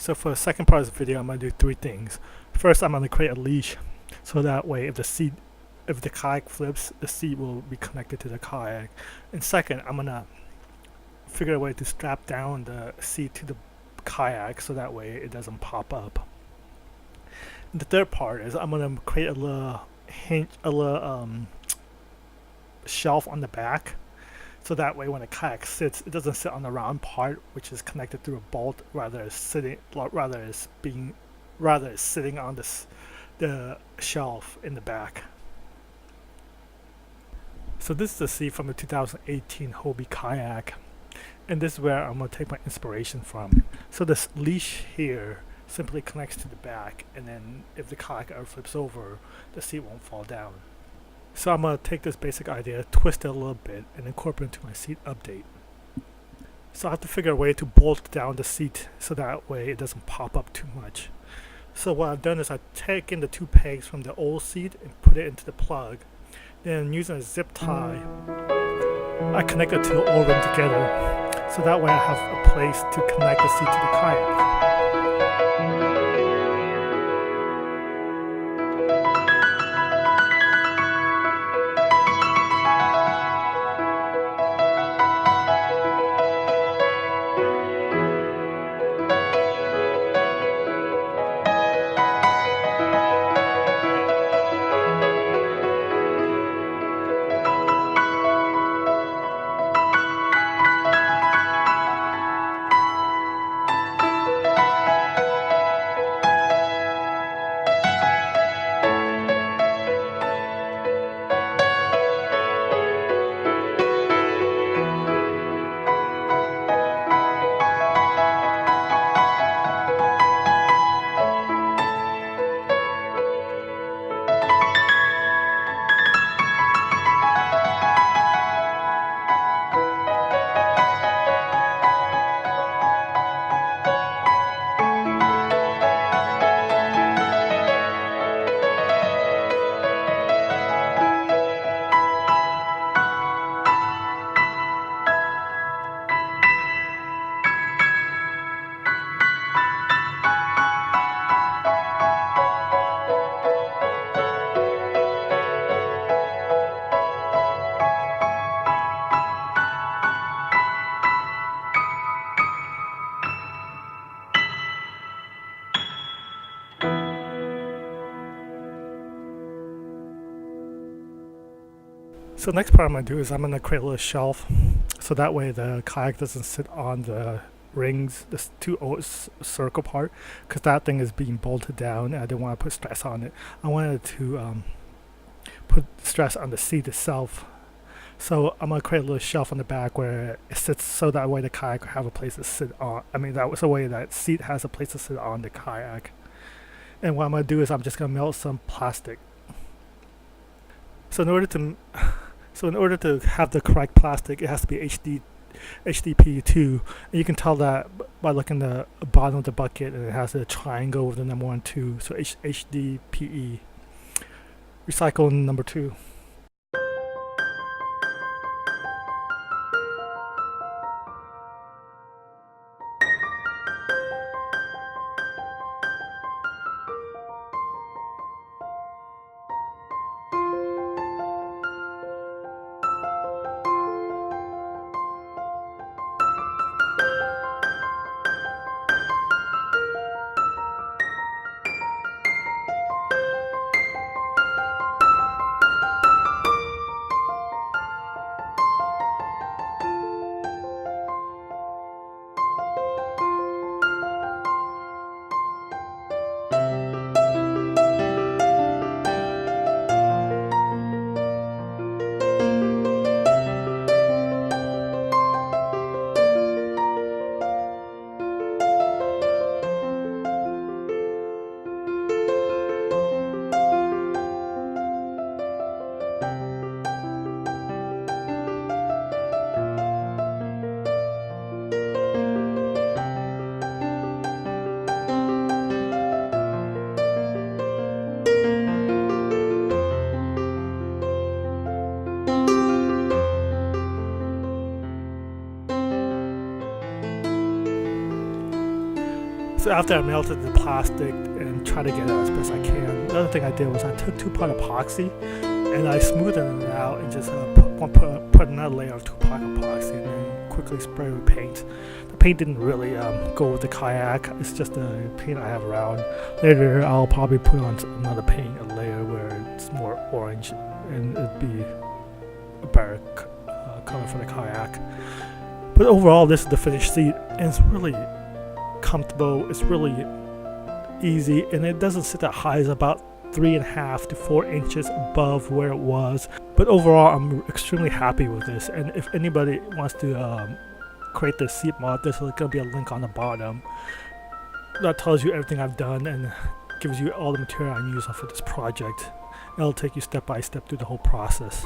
So for the second part of the video, I'm going to do three things. First, I'm going to create a leash, so that way if the kayak flips, the seat will be connected to the kayak. And second, I'm going to figure a way to strap down the seat to the kayak, so that way it doesn't pop up. And the third part is I'm going to create a little shelf on the back, so that way when the kayak sits, it doesn't sit on the round part, which is connected through a bolt, rather it's sitting on the shelf in the back. So this is the seat from the 2018 Hobie kayak, and this is where I'm going to take my inspiration from. So this leash here simply connects to the back, and then if the kayak ever flips over, the seat won't fall down. So I'm going to take this basic idea, twist it a little bit, and incorporate it into my seat update. So I have to figure a way to bolt down the seat so that way it doesn't pop up too much. So what I've done is I've taken the two pegs from the old seat and put it into the plug. Then using a zip tie, I connect the two O-ring together, so that way I have a place to connect the seat to the kayak. So next part I'm going to do is I'm going to create a little shelf, so that way the kayak doesn't sit on the rings, this circle part, because that thing is being bolted down and I didn't want to put stress on it. I wanted to put stress on the seat itself. So I'm going to create a little shelf on the back where it sits, so that way the kayak will have a place to sit on. that was the way that seat has a place to sit on the kayak. And what I'm going to do is I'm just going to melt some plastic. So in order to have the correct plastic, it has to be pt.2, and you can tell that by looking at the bottom of the bucket, and it has a triangle with the number 1 and 2. So HDPE, recycle number 2. So after I melted the plastic and tried to get it as best I can, the other thing I did was I took 2-part epoxy and I smoothed it out and just put another layer of 2-part epoxy and then quickly spray with paint. The paint didn't really go with the kayak. It's just the paint I have around. Later I'll probably put on another paint, a layer where it's more orange, and it'd be a better color for the kayak. But overall, this is the finished seat, and it's really comfortable. It's really easy, and it doesn't sit that high. It's about 3.5 to 4 inches above where it was. But overall, I'm extremely happy with this. And if anybody wants to create the seat mod, there's going to be a link on the bottom that tells you everything I've done and gives you all the material I'm using for this project. It'll take you step by step through the whole process.